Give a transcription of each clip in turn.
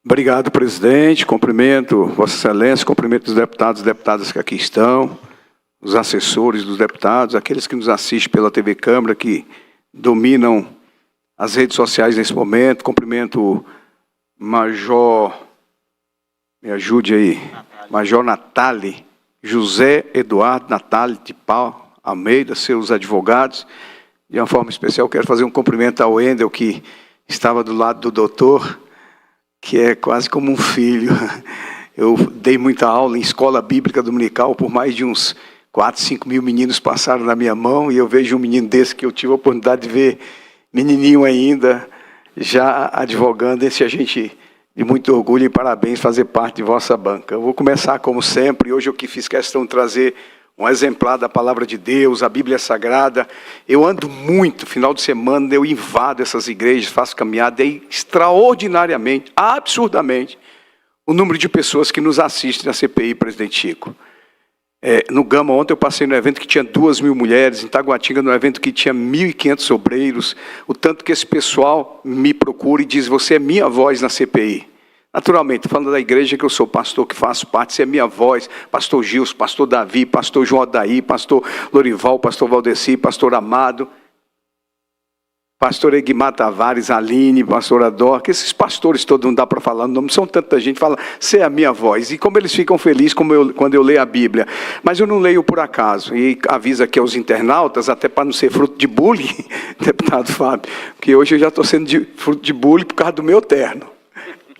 Obrigado, presidente. Cumprimento Vossa Excelência, cumprimento os deputados e deputadas que aqui estão, os assessores dos deputados, aqueles que nos assistem pela TV Câmara, que dominam as redes sociais nesse momento. Cumprimento o Major, me ajude aí, Major Natali, José Eduardo Natali de Pau Almeida, seus advogados. De uma forma especial, quero fazer um cumprimento ao Wendel, que estava do lado do doutor, que é quase como um filho. Eu dei muita aula em escola bíblica dominical, por mais de uns 4, 5 mil meninos passaram na minha mão, e eu vejo um menino desse que eu tive a oportunidade de ver, menininho ainda, já advogando, esse a gente, de muito orgulho e parabéns, fazer parte de vossa banca. Eu vou começar como sempre, hoje eu que fiz questão de trazer um exemplar da Palavra de Deus, a Bíblia Sagrada. Eu ando muito, final de semana eu invado essas igrejas, faço caminhada, e extraordinariamente, absurdamente, o número de pessoas que nos assistem na CPI, presidente Chico. No Gama, ontem eu passei no evento que tinha 2.000 mulheres, em Taguatinga, no evento que tinha 1.500 obreiros, o tanto que esse pessoal me procura e diz, você é minha voz na CPI. Naturalmente, falando da igreja que eu sou pastor, que faço parte, se é minha voz, pastor Gilson, pastor Davi, pastor João Odaí, pastor Lorival, pastor Valdeci, pastor Amado, pastor Egmar Tavares, Aline, pastor Ador, que esses pastores todos não dá para falar, não são tanta gente, fala, você é a minha voz. E como eles ficam felizes quando eu leio a Bíblia. Mas eu não leio por acaso, e aviso aqui aos internautas, até para não ser fruto de bullying, deputado Fábio, porque hoje eu já estou sendo fruto de bullying por causa do meu terno.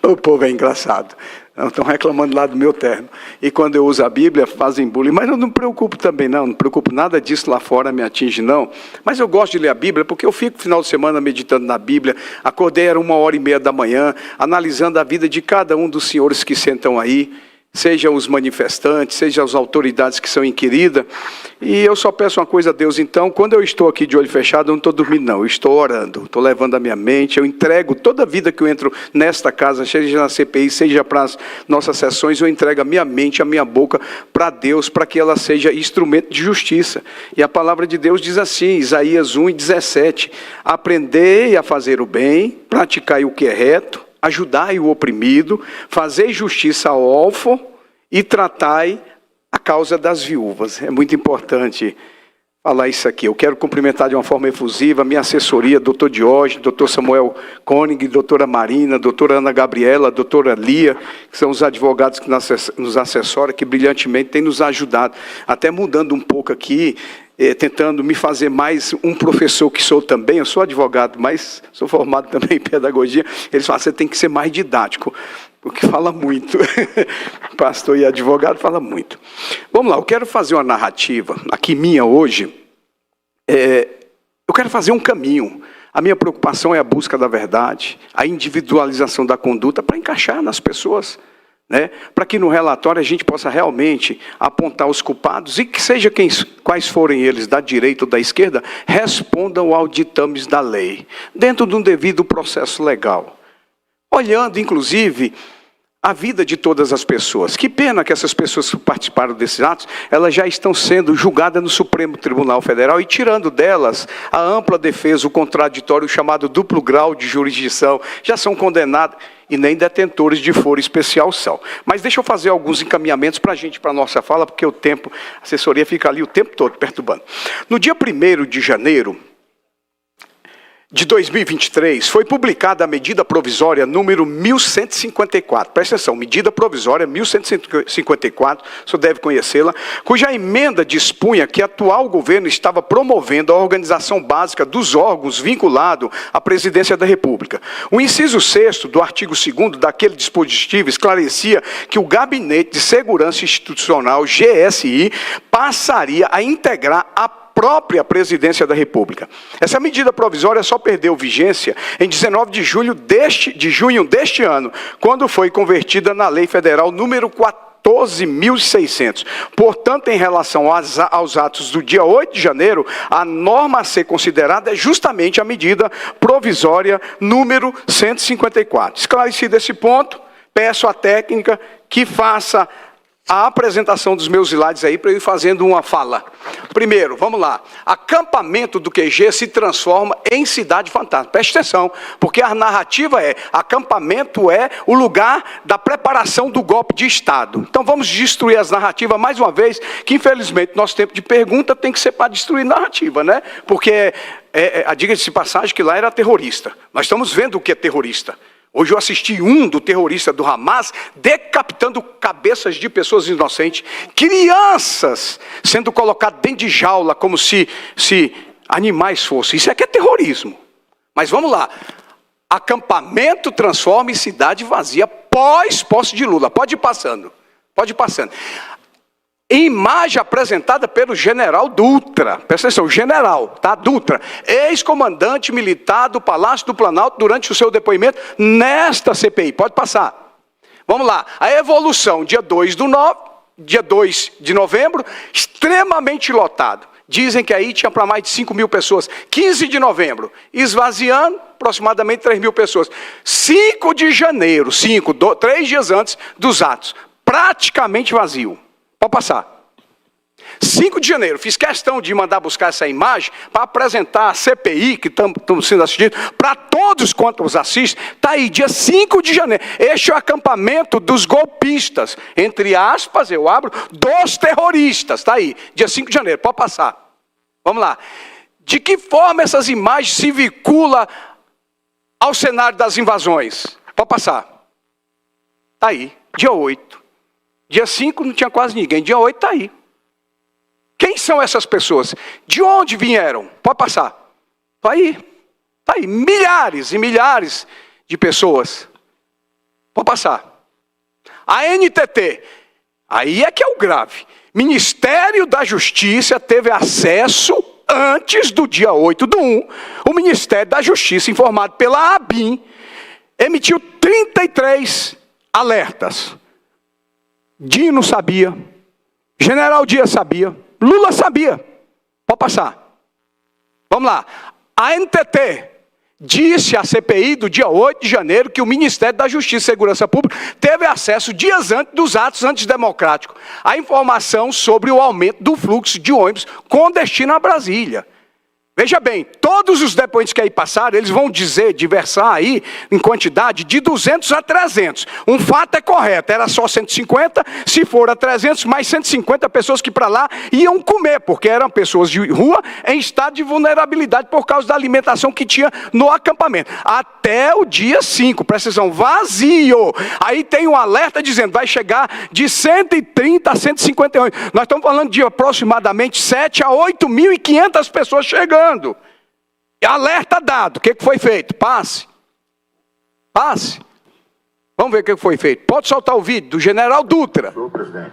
O povo é engraçado. Estão reclamando lá do meu terno. E quando eu uso a Bíblia, fazem bullying. Mas eu não me preocupo também, não. Não me preocupo, nada disso lá fora me atinge, não. Mas eu gosto de ler a Bíblia, porque eu fico no final de semana meditando na Bíblia. Acordei, era 1h30 da manhã, analisando a vida de cada um dos senhores que sentam aí, seja os manifestantes, seja as autoridades que são inquiridas. E eu só peço uma coisa a Deus, então, quando eu estou aqui de olho fechado, eu não estou dormindo, não. Eu estou orando, estou levando a minha mente, eu entrego toda a vida que eu entro nesta casa, seja na CPI, seja para as nossas sessões, eu entrego a minha mente, a minha boca para Deus, para que ela seja instrumento de justiça. E a palavra de Deus diz assim, Isaías 1:17, aprendei a fazer o bem, praticai o que é reto, ajudai o oprimido, fazei justiça ao órfão e tratai a causa das viúvas. É muito importante falar isso aqui. Eu quero cumprimentar de uma forma efusiva a minha assessoria, doutor Diógenes, doutor Samuel Koenig, doutora Marina, doutora Ana Gabriela, doutora Lia, que são os advogados que nos assessoram, que brilhantemente têm nos ajudado, até mudando um pouco aqui, tentando me fazer mais um professor que sou também. Eu sou advogado, mas sou formado também em pedagogia. Eles falam, você tem que ser mais didático, porque fala muito. Pastor e advogado fala muito. Vamos lá, eu quero fazer uma narrativa, aqui minha hoje. Eu quero fazer um caminho. A minha preocupação é a busca da verdade, a individualização da conduta para encaixar nas pessoas, né? Para que no relatório a gente possa realmente apontar os culpados e que seja quais forem eles, da direita ou da esquerda, respondam ao ditames da lei, dentro de um devido processo legal. Olhando, inclusive, a vida de todas as pessoas. Que pena que essas pessoas que participaram desses atos, elas já estão sendo julgadas no Supremo Tribunal Federal e tirando delas a ampla defesa, o contraditório, o chamado duplo grau de jurisdição, já são condenadas e nem detentores de foro especial são. Mas deixa eu fazer alguns encaminhamentos para a nossa fala, porque o tempo, a assessoria fica ali o tempo todo perturbando. No dia 1º de janeiro de 2023, foi publicada a medida provisória número 1154. Presta atenção, medida provisória 1154, o senhor deve conhecê-la, cuja emenda dispunha que o atual governo estava promovendo a organização básica dos órgãos vinculados à presidência da República. O inciso 6º do artigo 2º daquele dispositivo esclarecia que o Gabinete de Segurança Institucional, GSI, passaria a integrar a própria presidência da República. Essa medida provisória só perdeu vigência em 19 de junho deste ano, quando foi convertida na Lei Federal número 14.600. Portanto, em relação aos atos do dia 8 de janeiro, a norma a ser considerada é justamente a medida provisória número 154. Esclarecido esse ponto, peço à técnica que faça a apresentação dos meus slides aí para eu ir fazendo uma fala. Primeiro, vamos lá. Acampamento do QG se transforma em cidade fantasma. Preste atenção, porque a narrativa acampamento é o lugar da preparação do golpe de Estado. Então vamos destruir as narrativas mais uma vez, que infelizmente nosso tempo de pergunta tem que ser para destruir narrativa, né? Porque, diga-se de passagem, que lá era terrorista. Nós estamos vendo o que é terrorista. Hoje eu assisti do terrorista do Hamas decapitando cabeças de pessoas inocentes, crianças sendo colocadas dentro de jaula como se animais fossem. Isso é que é terrorismo. Mas vamos lá. Acampamento transforma em cidade vazia pós-posse de Lula. Pode ir passando. Pode ir passando. Imagem apresentada pelo general Dutra, presta atenção, general, tá? Dutra, ex-comandante militar do Palácio do Planalto durante o seu depoimento nesta CPI, pode passar. Vamos lá, a evolução, dia 2 de novembro, extremamente lotado. Dizem que aí tinha para mais de 5 mil pessoas. 15 de novembro, esvaziando, aproximadamente 3 mil pessoas. 5 de janeiro, 3 dias antes dos atos, praticamente vazio. Pode passar. 5 de janeiro, fiz questão de mandar buscar essa imagem para apresentar a CPI, que estamos sendo assistidos, para todos quantos os assistem. Está aí, dia 5 de janeiro. Este é o acampamento dos golpistas, entre aspas, eu abro, dos terroristas. Está aí, dia 5 de janeiro, pode passar. Vamos lá. De que forma essas imagens se vinculam ao cenário das invasões? Pode passar. Está aí, dia 8. Dia 5 não tinha quase ninguém, dia 8 está aí. Quem são essas pessoas? De onde vieram? Pode passar. Está aí. Está aí. Milhares e milhares de pessoas. Pode passar. A NTT. Aí é que é o grave. Ministério da Justiça teve acesso antes do dia 8/1. O Ministério da Justiça, informado pela ABIN, emitiu 33 alertas. Dino sabia, General Dias sabia, Lula sabia. Pode passar. Vamos lá. A NTT disse à CPI do dia 8 de janeiro que o Ministério da Justiça e Segurança Pública teve acesso dias antes dos atos antidemocráticos à informação sobre o aumento do fluxo de ônibus com destino a Brasília. Veja bem, todos os depoentes que aí passaram, eles vão diversar aí em quantidade de 200 a 300. Um fato é correto, era só 150, se for a 300, mais 150 pessoas que para lá iam comer, porque eram pessoas de rua em estado de vulnerabilidade por causa da alimentação que tinha no acampamento. Até o dia 5, precisão vazio. Aí tem um alerta dizendo, vai chegar de 130 a 158. Nós estamos falando de aproximadamente 7 a 8.500 pessoas chegando. Alerta dado. O que foi feito? Passe. Vamos ver o que foi feito. Pode soltar o vídeo do general Dutra. Senhor presidente,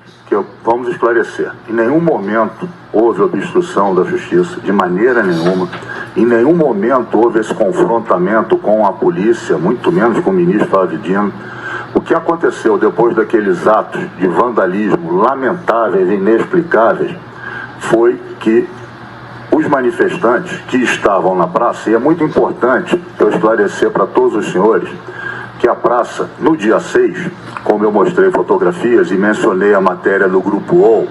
vamos esclarecer. Em nenhum momento houve obstrução da justiça, de maneira nenhuma. Em nenhum momento houve esse confrontamento com a polícia, muito menos com o ministro Flávio Dino. O que aconteceu depois daqueles atos de vandalismo lamentáveis e inexplicáveis foi que os manifestantes que estavam na praça, e é muito importante eu esclarecer para todos os senhores, que a praça, no dia 6, como eu mostrei fotografias e mencionei a matéria do Grupo UOL,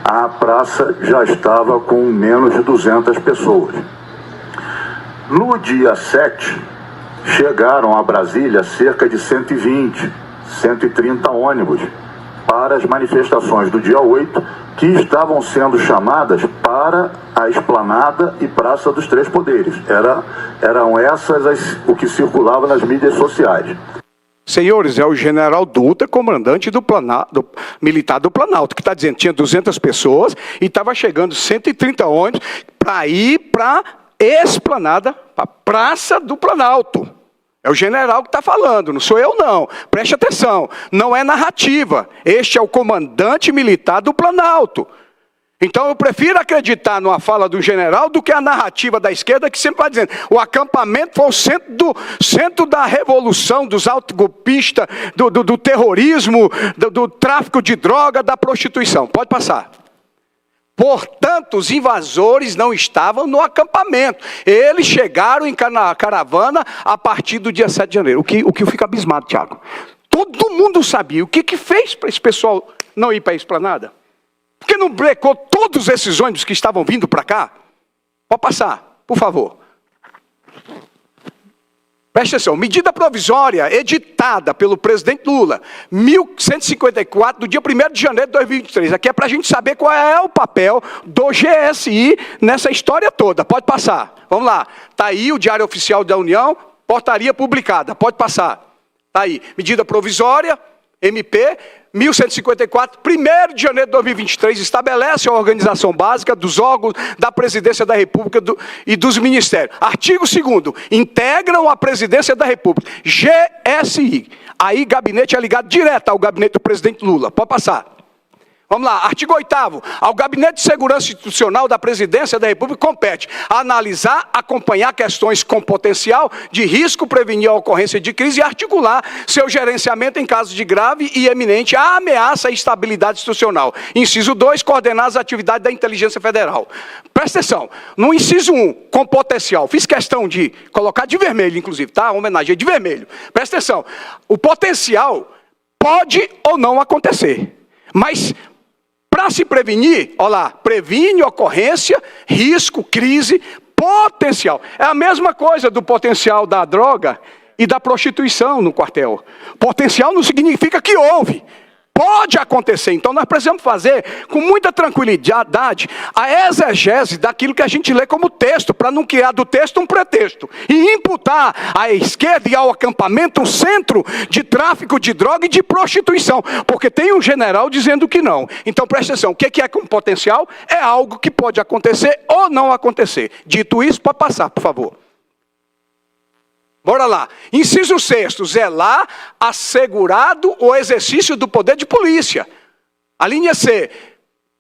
a praça já estava com menos de 200 pessoas. No dia 7, chegaram a Brasília cerca de 120, 130 ônibus para as manifestações do dia 8, que estavam sendo chamadas para a Esplanada e Praça dos Três Poderes. Eram essas o que circulava nas mídias sociais. Senhores, é o general Dutra, comandante militar do Planalto, que está dizendo que tinha 200 pessoas e estava chegando 130 ônibus para ir para a Esplanada, para a Praça do Planalto. É o general que está falando, não sou eu não. Preste atenção, não é narrativa. Este é o comandante militar do Planalto. Então eu prefiro acreditar numa fala do general do que a narrativa da esquerda que sempre vai dizendo o acampamento foi o centro da revolução, dos autogolpistas, do terrorismo, do tráfico de droga, da prostituição. Pode passar. Portanto, os invasores não estavam no acampamento. Eles chegaram em caravana a partir do dia 7 de janeiro. O que eu fico abismado, Tiago. Todo mundo sabia. O que fez para esse pessoal não ir para a esplanada? Por que não brecou todos esses ônibus que estavam vindo para cá? Pode passar, por favor. Presta atenção, medida provisória editada pelo presidente Lula, 1154, do dia 1º de janeiro de 2023. Aqui é para a gente saber qual é o papel do GSI nessa história toda. Pode passar. Vamos lá. Está aí o Diário Oficial da União, portaria publicada. Pode passar. Está aí. Medida provisória, MP, 1154, 1º de janeiro de 2023, estabelece a organização básica dos órgãos da Presidência da República e dos Ministérios. Artigo 2º, integram a Presidência da República, GSI. Aí, gabinete é ligado direto ao gabinete do presidente Lula. Pode passar. Vamos lá, artigo 8º, ao Gabinete de Segurança Institucional da Presidência da República compete analisar, acompanhar questões com potencial de risco, prevenir a ocorrência de crise e articular seu gerenciamento em caso de grave e eminente ameaça à estabilidade institucional. Inciso 2, coordenar as atividades da Inteligência Federal. Presta atenção, no inciso 1, com potencial, fiz questão de colocar de vermelho, inclusive, tá? Homenagem de vermelho. Presta atenção, o potencial pode ou não acontecer, mas para se prevenir, olha lá, previne ocorrência, risco, crise, potencial. É a mesma coisa do potencial da droga e da prostituição no quartel. Potencial não significa que houve. Pode acontecer. Então nós precisamos fazer com muita tranquilidade a exegese daquilo que a gente lê como texto, para não criar do texto um pretexto. E imputar à esquerda e ao acampamento um centro de tráfico de droga e de prostituição. Porque tem um general dizendo que não. Então presta atenção, o que é com potencial? É algo que pode acontecer ou não acontecer. Dito isso, pode passar, por favor. Bora lá. Inciso 6º, zelar assegurado o exercício do poder de polícia. A linha C,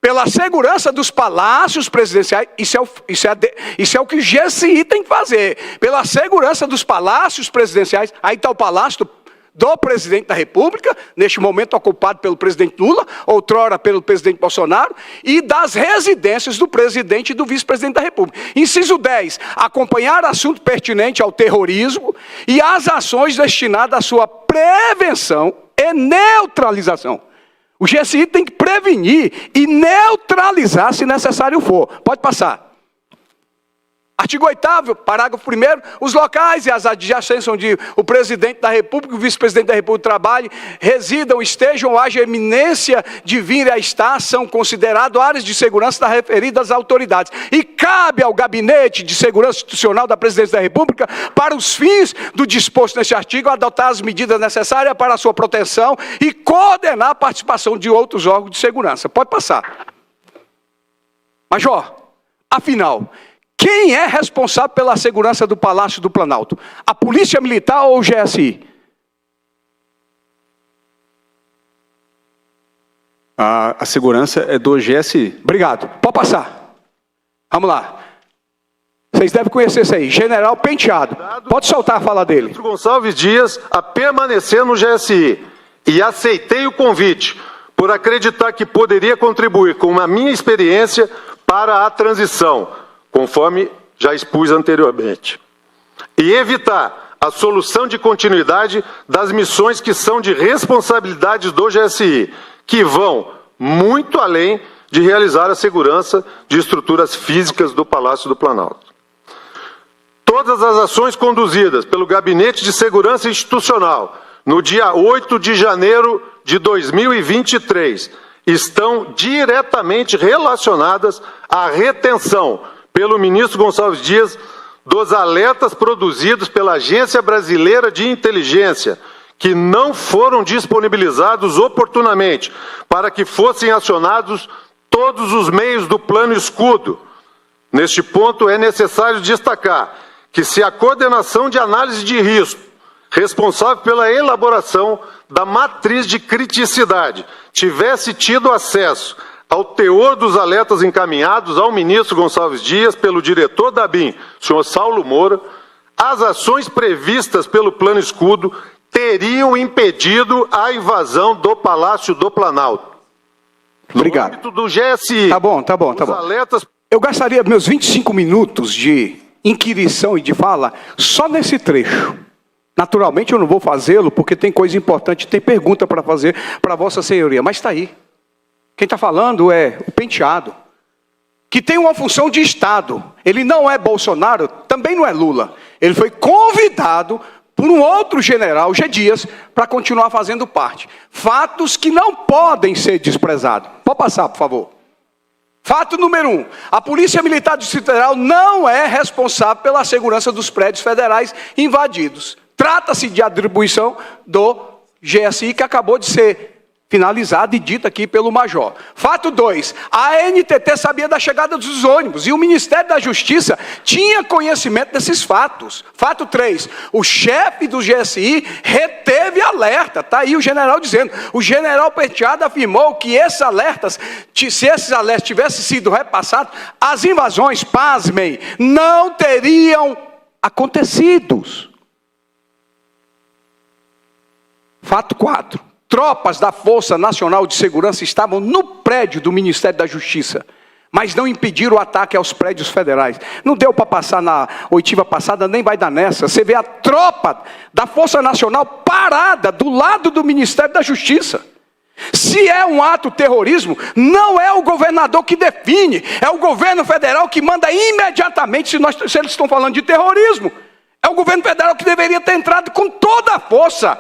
pela segurança dos palácios presidenciais, isso é o que o GSI tem que fazer. Pela segurança dos palácios presidenciais, aí está o palácio do presidente da República, neste momento ocupado pelo presidente Lula, outrora pelo presidente Bolsonaro, e das residências do presidente e do vice-presidente da República. Inciso 10, acompanhar assunto pertinente ao terrorismo e as ações destinadas à sua prevenção e neutralização. O GSI tem que prevenir e neutralizar se necessário for. Pode passar. Artigo 8º, parágrafo 1º, os locais e as adjacências onde o presidente da República e o vice-presidente da República trabalhem, residam, estejam ou haja eminência de vir a estar, são considerados áreas de segurança das referidas autoridades. E cabe ao Gabinete de Segurança Institucional da Presidência da República, para os fins do disposto neste artigo, adotar as medidas necessárias para a sua proteção e coordenar a participação de outros órgãos de segurança. Pode passar. Major, afinal, quem é responsável pela segurança do Palácio do Planalto? A Polícia Militar ou o GSI? A segurança é do GSI. Obrigado. Pode passar. Vamos lá. Vocês devem conhecer isso aí. General Penteado. Pode soltar a fala dele. Ministro Gonçalves Dias a permanecer no GSI. E aceitei o convite por acreditar que poderia contribuir com a minha experiência para a transição, conforme já expus anteriormente. E evitar a solução de continuidade das missões que são de responsabilidade do GSI, que vão muito além de realizar a segurança de estruturas físicas do Palácio do Planalto. Todas as ações conduzidas pelo Gabinete de Segurança Institucional no dia 8 de janeiro de 2023 estão diretamente relacionadas à retenção pelo ministro Gonçalves Dias dos alertas produzidos pela Agência Brasileira de Inteligência, que não foram disponibilizados oportunamente para que fossem acionados todos os meios do Plano Escudo. Neste ponto, é necessário destacar que se a coordenação de análise de risco, responsável pela elaboração da matriz de criticidade, tivesse tido acesso ao teor dos alertas encaminhados ao ministro Gonçalves Dias pelo diretor da ABIN, senhor Saulo Moura, as ações previstas pelo Plano Escudo teriam impedido a invasão do Palácio do Planalto. Obrigado. No âmbito do GSI, Tá bom. alertas... Eu gastaria meus 25 minutos de inquirição e de fala só nesse trecho. Naturalmente eu não vou fazê-lo porque tem coisa importante, tem pergunta para fazer para Vossa Senhoria, mas está aí. Quem está falando é o Penteado, que tem uma função de Estado. Ele não é Bolsonaro, também não é Lula. Ele foi convidado por um outro general, G. Dias, para continuar fazendo parte. Fatos que não podem ser desprezados. Pode passar, por favor. Fato número 1. A Polícia Militar do Distrito Federal não é responsável pela segurança dos prédios federais invadidos. Trata-se de atribuição do GSI, que acabou de ser finalizado e dito aqui pelo Major. Fato 2. A ANTT sabia da chegada dos ônibus e o Ministério da Justiça tinha conhecimento desses fatos. Fato 3. O chefe do GSI reteve alerta. Está aí o general dizendo. O general Penteado afirmou que esses alertas, se esses alertas tivessem sido repassados, as invasões, pasmem, não teriam acontecido. Fato 4. Tropas da Força Nacional de Segurança estavam no prédio do Ministério da Justiça, mas não impediram o ataque aos prédios federais. Não deu para passar na oitiva passada, nem vai dar nessa. Você vê a tropa da Força Nacional parada do lado do Ministério da Justiça. Se é um ato terrorismo, não é o governador que define, é o governo federal que manda imediatamente, se eles estão falando de terrorismo. É o governo federal que deveria ter entrado com toda a força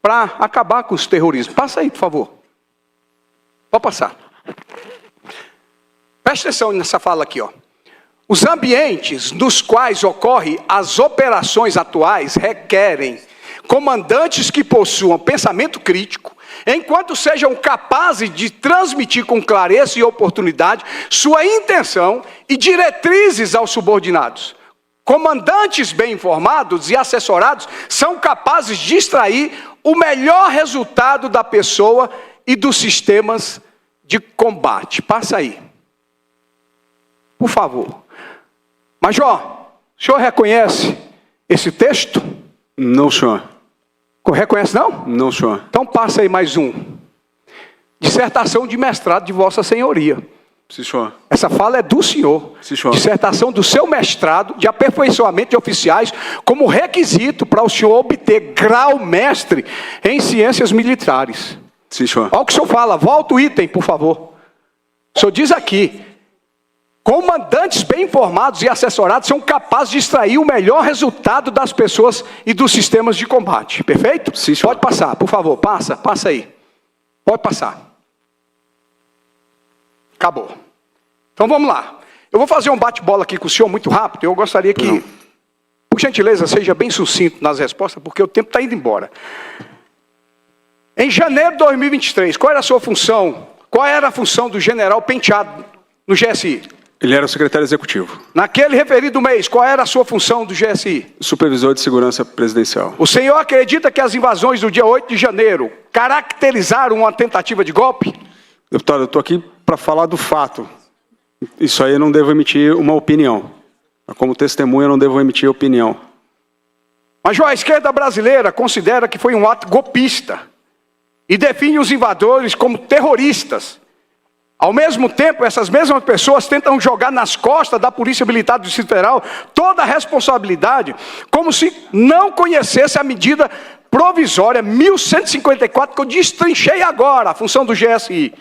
para acabar com os terrorismos. Passa aí, por favor. Pode passar. Preste atenção nessa fala aqui, ó. Os ambientes nos quais ocorrem as operações atuais requerem comandantes que possuam pensamento crítico, enquanto sejam capazes de transmitir com clareza e oportunidade sua intenção e diretrizes aos subordinados. Comandantes bem informados e assessorados são capazes de extrair o melhor resultado da pessoa e dos sistemas de combate. Passa aí. Por favor. Major, o senhor reconhece esse texto? Não, senhor. Reconhece não? Não, senhor. Então passa aí mais um. Dissertação de mestrado de Vossa Senhoria. Sim, senhor. Essa fala é do senhor. Sim, senhor. Dissertação do seu mestrado de aperfeiçoamento de oficiais como requisito para o senhor obter grau mestre em ciências militares. Sim, senhor. Olha o que o senhor fala. Volta o item, por favor. O senhor diz aqui: comandantes bem informados e assessorados são capazes de extrair o melhor resultado das pessoas e dos sistemas de combate. Perfeito? Sim, senhor. Pode passar, por favor. Passa aí. Pode passar. Acabou. Então vamos lá. Eu vou fazer um bate-bola aqui com o senhor muito rápido. Eu gostaria que, por gentileza, seja bem sucinto nas respostas, porque o tempo está indo embora. Em janeiro de 2023, qual era a sua função? Qual era a função do general Penteado no GSI? Ele era o secretário executivo. Naquele referido mês, qual era a sua função do GSI? Supervisor de segurança presidencial. O senhor acredita que as invasões do dia 8 de janeiro caracterizaram uma tentativa de golpe? Deputado, eu estou aqui para falar do fato. Isso aí eu não devo emitir uma opinião. Como testemunha, eu não devo emitir opinião. Major, a esquerda brasileira considera que foi um ato golpista e define os invasores como terroristas. Ao mesmo tempo, essas mesmas pessoas tentam jogar nas costas da Polícia Militar do Distrito Federal toda a responsabilidade, como se não conhecesse a medida provisória 1154, que eu destrinchei agora, a função do GSI.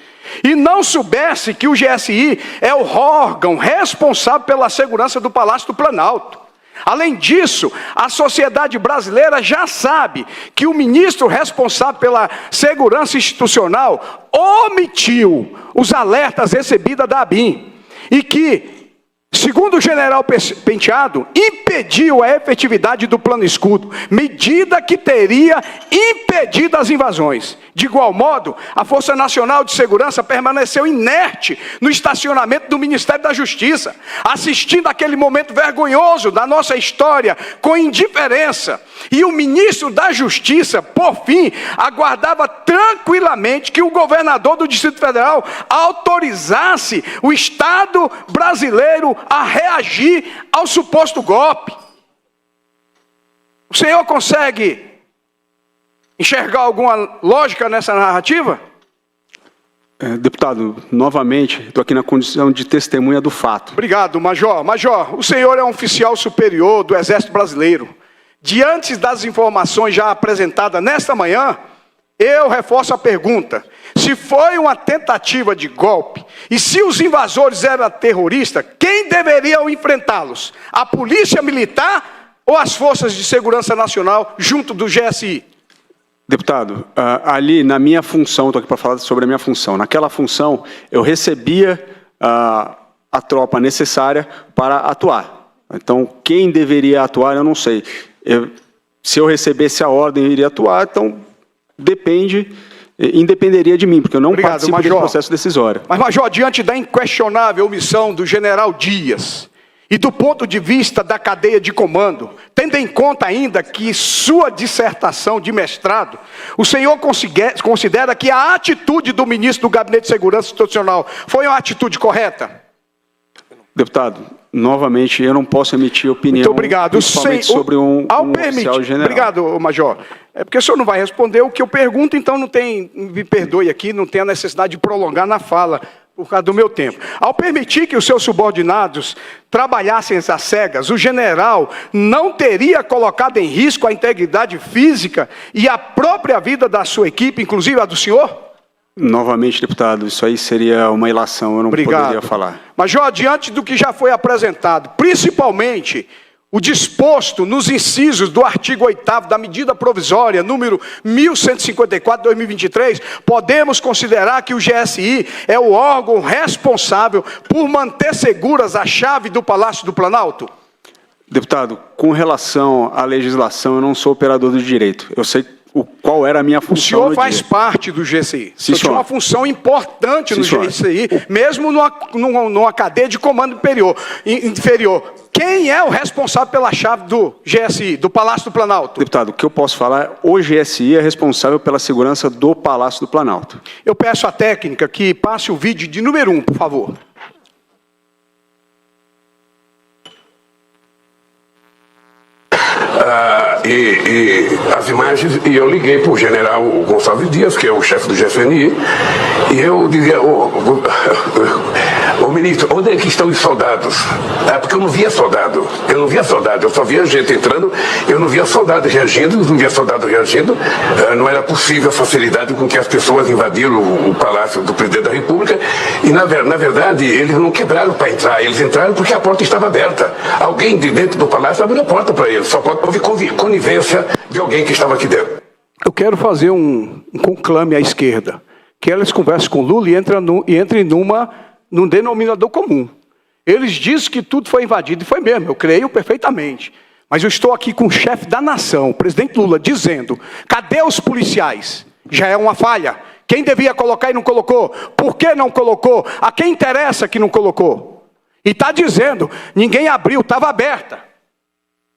E não soubesse que o GSI é o órgão responsável pela segurança do Palácio do Planalto. Além disso, a sociedade brasileira já sabe que o ministro responsável pela segurança institucional omitiu os alertas recebidos da ABIN e que, segundo o general Penteado, impediu a efetividade do plano escudo, medida que teria impedido as invasões. De igual modo, a Força Nacional de Segurança permaneceu inerte no estacionamento do Ministério da Justiça, assistindo aquele momento vergonhoso da nossa história com indiferença. E o ministro da Justiça, por fim, aguardava tranquilamente que o governador do Distrito Federal autorizasse o Estado brasileiro a reagir ao suposto golpe. O senhor consegue enxergar alguma lógica nessa narrativa? Deputado, novamente, estou aqui na condição de testemunha do fato. Obrigado, Major. Major, o senhor é um oficial superior do Exército Brasileiro. Diante das informações já apresentadas nesta manhã, Eu reforço a pergunta. Se foi uma tentativa de golpe, e se os invasores eram terroristas, quem deveriam enfrentá-los? A Polícia Militar ou as Forças de Segurança Nacional junto do GSI? Deputado, ali na minha função, estou aqui para falar sobre a minha função. Naquela função, eu recebia a tropa necessária para atuar. Então, quem deveria atuar, eu não sei. Se eu recebesse a ordem, eu iria atuar, então independeria de mim, porque eu não participo do processo decisório. Mas, Major, diante da inquestionável omissão do general Dias, e do ponto de vista da cadeia de comando, tendo em conta ainda que sua dissertação de mestrado, o senhor considera que a atitude do ministro do Gabinete de Segurança Institucional foi uma atitude correta? Deputado, novamente, eu não posso emitir opinião. Muito obrigado. Principalmente sobre um oficial general. Obrigado, Major. É porque o senhor não vai responder o que eu pergunto, então não tem, me perdoe aqui, não tem a necessidade de prolongar na fala, por causa do meu tempo. Ao permitir que os seus subordinados trabalhassem às cegas, o general não teria colocado em risco a integridade física e a própria vida da sua equipe, inclusive a do senhor? Novamente, deputado, isso aí seria uma ilação, eu não poderia falar. Major, diante do que já foi apresentado, principalmente o disposto nos incisos do artigo 8º da medida provisória, número 1154/2023, podemos considerar que o GSI é o órgão responsável por manter seguras a chave do Palácio do Planalto? Deputado, com relação à legislação, eu não sou operador do direito. Eu sei qual era a minha função. O senhor faz parte do GSI. Sim, tinha uma função importante no GSI, mesmo numa cadeia de comando inferior. Quem é o responsável pela chave do GSI, do Palácio do Planalto? Deputado, o que eu posso falar, o GSI é responsável pela segurança do Palácio do Planalto. Eu peço à técnica que passe o vídeo de número 1, por favor. E as imagens, e eu liguei para o general Gonçalves Dias, que é o chefe do GFNI, e eu dizia, ô ministro, onde é que estão os soldados? Porque eu não via soldado, eu só via gente entrando, eu não via soldado reagindo, não era possível a facilidade com que as pessoas invadiram o Palácio do Presidente da República, e na verdade eles não quebraram para entrar, eles entraram porque a porta estava aberta. Alguém de dentro do Palácio abriu a porta para eles, só pode houve conivência de alguém que estava aqui dentro. Eu quero fazer um conclame à esquerda, que eles conversem com Lula e entrem num denominador comum. Eles dizem que tudo foi invadido, e foi mesmo, eu creio perfeitamente. Mas eu estou aqui com o chefe da nação, o presidente Lula, dizendo, cadê os policiais? Já é uma falha. Quem devia colocar e não colocou? Por que não colocou? A quem interessa que não colocou? E está dizendo, ninguém abriu, estava aberta.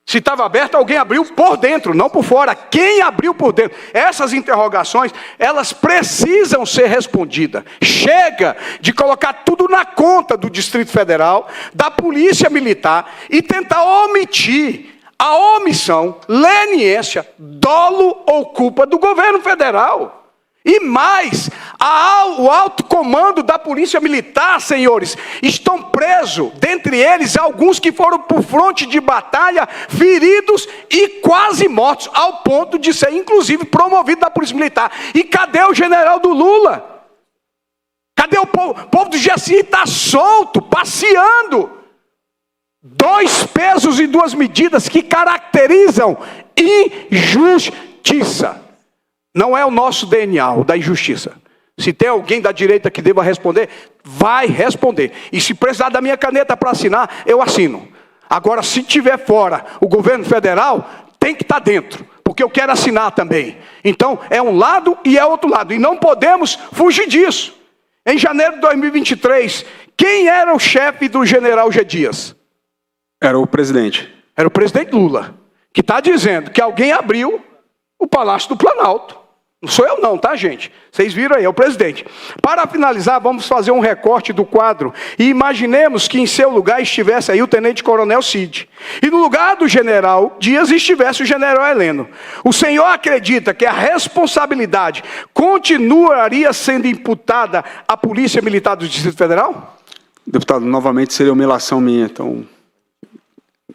Se estava aberto, alguém abriu por dentro, não por fora. Quem abriu por dentro? Essas interrogações, elas precisam ser respondidas. Chega de colocar tudo na conta do Distrito Federal, da Polícia Militar, e tentar omitir a omissão, leniência, dolo ou culpa do governo federal. E mais, o alto comando da Polícia Militar, senhores, estão presos, dentre eles alguns que foram por fronte de batalha, feridos e quase mortos, ao ponto de ser inclusive promovido da Polícia Militar. E cadê o general do Lula? Cadê o povo? O povo do GSI está solto, passeando. 2 pesos e 2 medidas que caracterizam injustiça. Não é o nosso DNA, o da injustiça. Se tem alguém da direita que deva responder, vai responder. E se precisar da minha caneta para assinar, eu assino. Agora, se tiver fora o governo federal, tem que estar dentro, porque eu quero assinar também. Então, é um lado e é outro lado. E não podemos fugir disso. Em janeiro de 2023, quem era o chefe do general G. Dias? Era o presidente. Era o presidente Lula, que está dizendo que alguém abriu o Palácio do Planalto. Não sou eu não, tá, gente? Vocês viram aí, é o presidente. Para finalizar, vamos fazer um recorte do quadro. E imaginemos que em seu lugar estivesse aí o tenente-coronel Cid. E no lugar do general Dias estivesse o general Heleno. O senhor acredita que a responsabilidade continuaria sendo imputada à Polícia Militar do Distrito Federal? Deputado, novamente seria uma ilação minha, então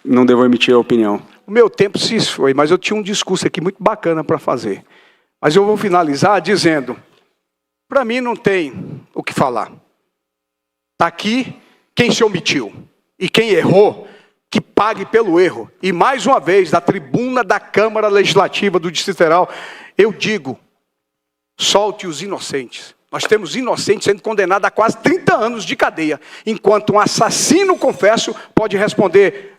não devo emitir a opinião. O meu tempo se foi, mas eu tinha um discurso aqui muito bacana para fazer. Mas eu vou finalizar dizendo, para mim não tem o que falar. Está aqui quem se omitiu. E quem errou, que pague pelo erro. E mais uma vez, da tribuna da Câmara Legislativa do Distrito Federal, eu digo, solte os inocentes. Nós temos inocentes sendo condenados a quase 30 anos de cadeia, enquanto um assassino, confesso, pode responder